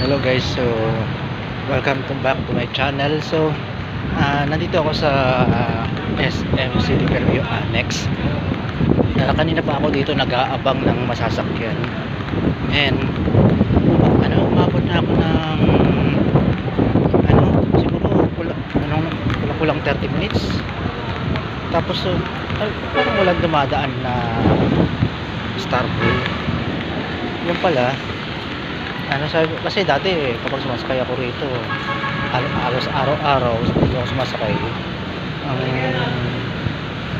Hello guys, so welcome back to my channel. So nandito ako sa SM City Fairview Annex. Kanina pa ako dito nag-aabang ng masasakyan. And umabot na ako ng siguro kulang 30 minutes. Tapos parang walang dumadaan na Starbull. Yun pala, sabi, kasi dati kapag sumasakay ako rito halos araw-araw dito ako sumasakay. Ang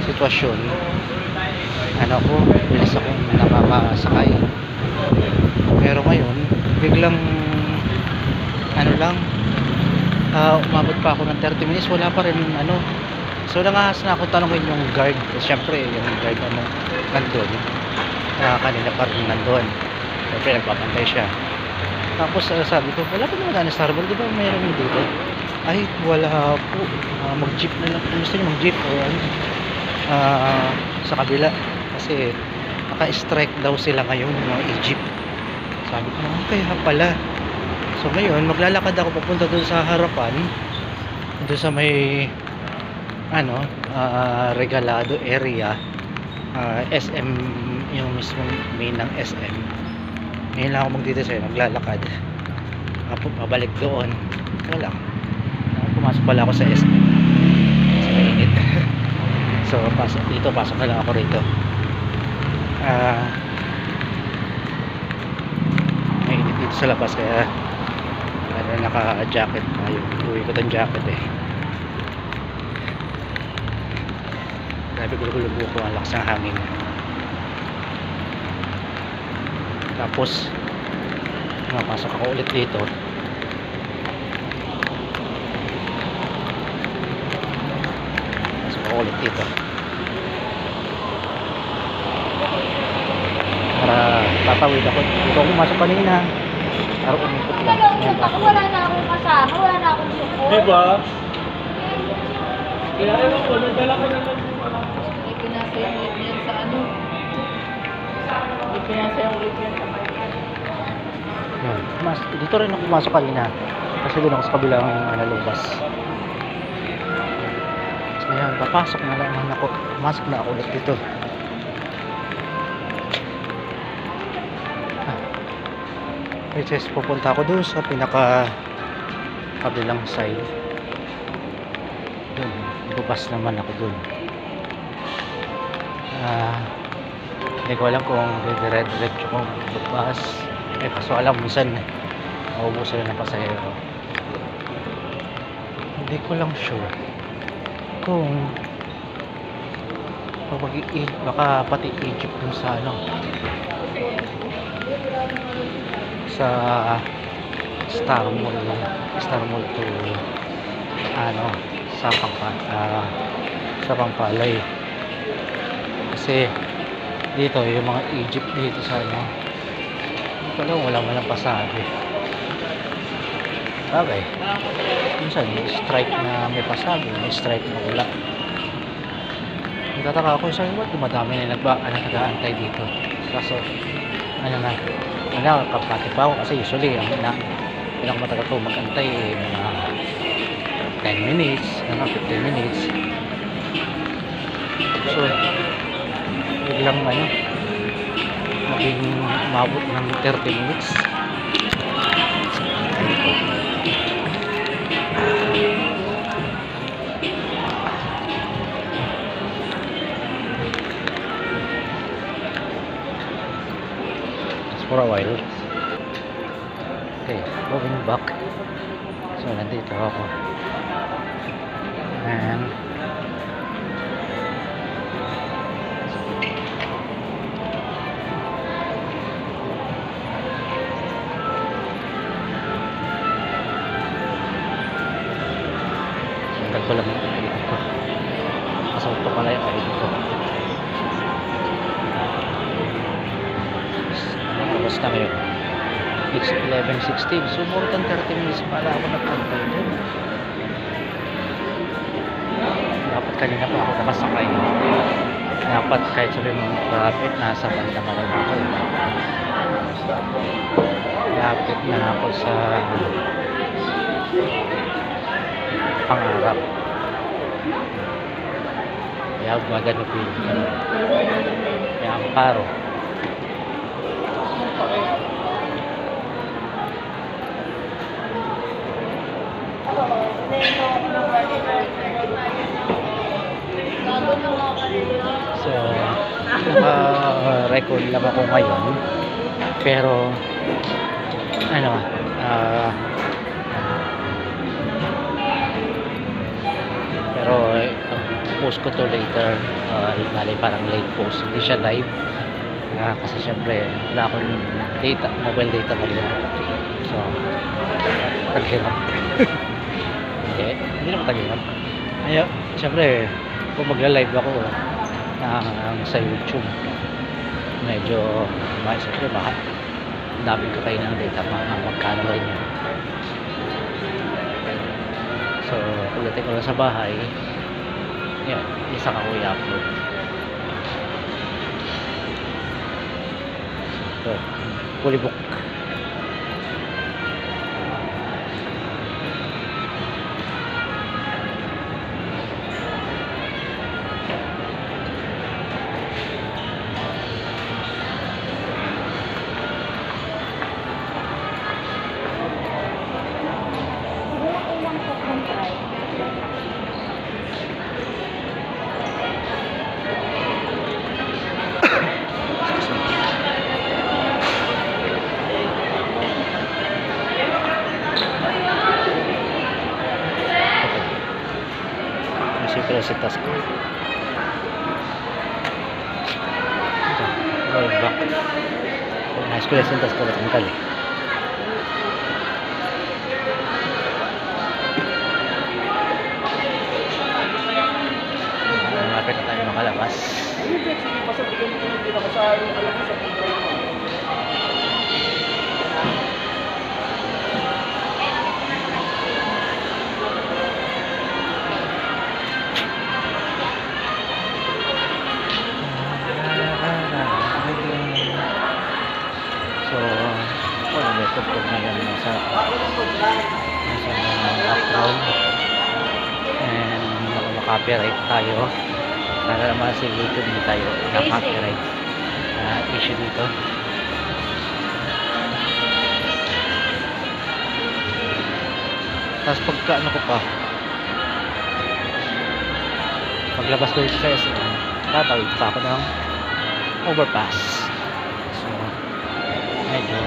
sitwasyon, bilis akong nakakasakay. Pero ngayon biglang umabot pa ako ng 30 minutes, wala pa rin so nangahas na ako tanongin yung guard. Siyempre yung guard nandun, kanina pa rin nandun, siyempre nagpapantay siya. Tapos sabi ko, wala pa naman na Starbull, di ba mayroon yung dito? Ay, wala po. Mag-jeep na lang. Gusto nyo mag-jeep o sa kabila. Kasi naka-strike daw sila ngayon, mga Egypt. Sabi ko, kaya pala. So ngayon, maglalakad ako papunta doon sa harapan. Doon sa may Regalado area. SM, yung mismong main ng SM. Ngayon lang ako magdito sa'yo, maglalakad. Pabalik doon. Wala. Pumasok pala ako sa SM. Sa mainit. So, pasok na lang ako rito. Mainit dito sa labas, kaya naka-jacket tayo. Uwi ko tong jacket eh. Grabe, gulo-gulo ko, ang lakas ng hangin. Tapos pasok ako ulit dito. Para tatawid ako. Dito ako pumasok kanina. Para umikot lang. Wala na akong kasama, wala na akong support. Diba? Kaya ewan ko, nagdala ko na lang. May pinasayang yan sa May pinasayang yan sa dito rin ako pumasok kanina. Kasi doon ako sa kabilang lubas. So ngayon, papasok na lang ako. Pumasok na ako ulit dito. Which is pupunta ako doon sa pinaka kabilang side. Doon, bubas naman ako doon. Hindi ko alam kung dire-diretso kong bubas. Kaso alam, minsan maubusan na ng pasahero. Hindi ko lang sure kung baka pati Egypt dun sa sa Star Mall to sa Pampalay. Kasi dito yung mga Egypt dito sa wala man lang pasabi. Okay. Minsan may strike na may pasabi, may strike na wala. Nagtataka ako, sabi mo, dumadami na nag-aantay dito. Kaso, kapati pa ako kasi usually, pinakamatagal ko mag-antay mga 10 minutes, 15 minutes. So, biglang maging umabot ng 30 minutes. Just for a while. Okay, going back. So nandito ako. And ko lang yung ID ko. Kasauto pala yung ID ko. Tapos na ngayon. It's 11:16. So more than 30 minutes pala ako nagpantay doon. Dapat kanina pa ako nakasakay. Dapat kahit sabi mong traffic, nasa bandang ako. Lapit na ako sa pangarap. Kaya maganda po yung kaya ang paro. So, record lang ako ngayon. Pero, ano, pero, post ko to later. Bali, parang late post. Hindi siya live. Kasi syempre, wala akong data, mobile data ngayon. So, taghirap. Hindi naman taghirap. Ayaw, syempre, kung magla-live ako sa YouTube, medyo, syempre, mahal. Ang daming kakain ng data, magkano rin yun. So, pagdating ko lang sa bahay, yan, isang ako i-upload. So, fully book. Masih tas ko. Ito. Roll back. High school lesson tas ko lang kali. Malapit na tayo makalabas. Tugtog na yan nasa background and maka-copyright tayo. Sana naman sa YouTube hindi tayo na-copyright issue dito. Tapos pagka ano ko pa, paglabas ko sa SM, tatawid pa ako ng overpass. So medyo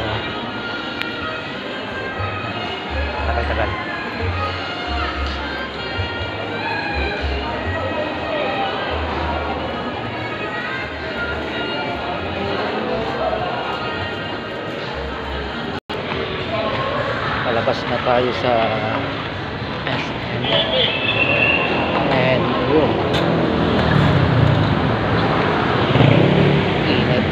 tagal-tagal. Palabas na tayo sa SM and yun, init.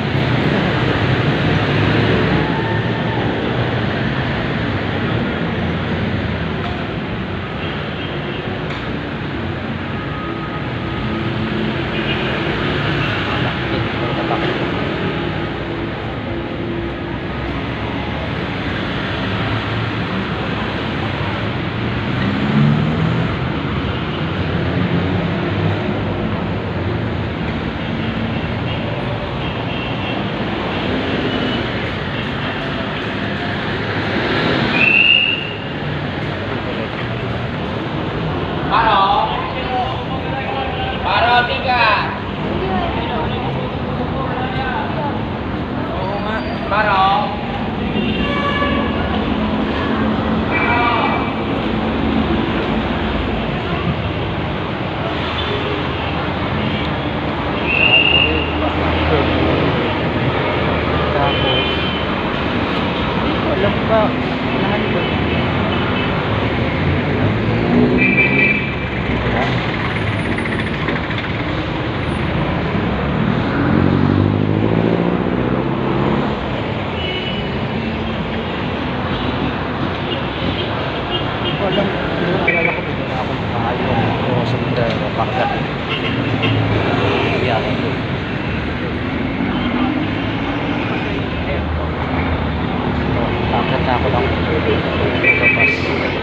ako ng overpass.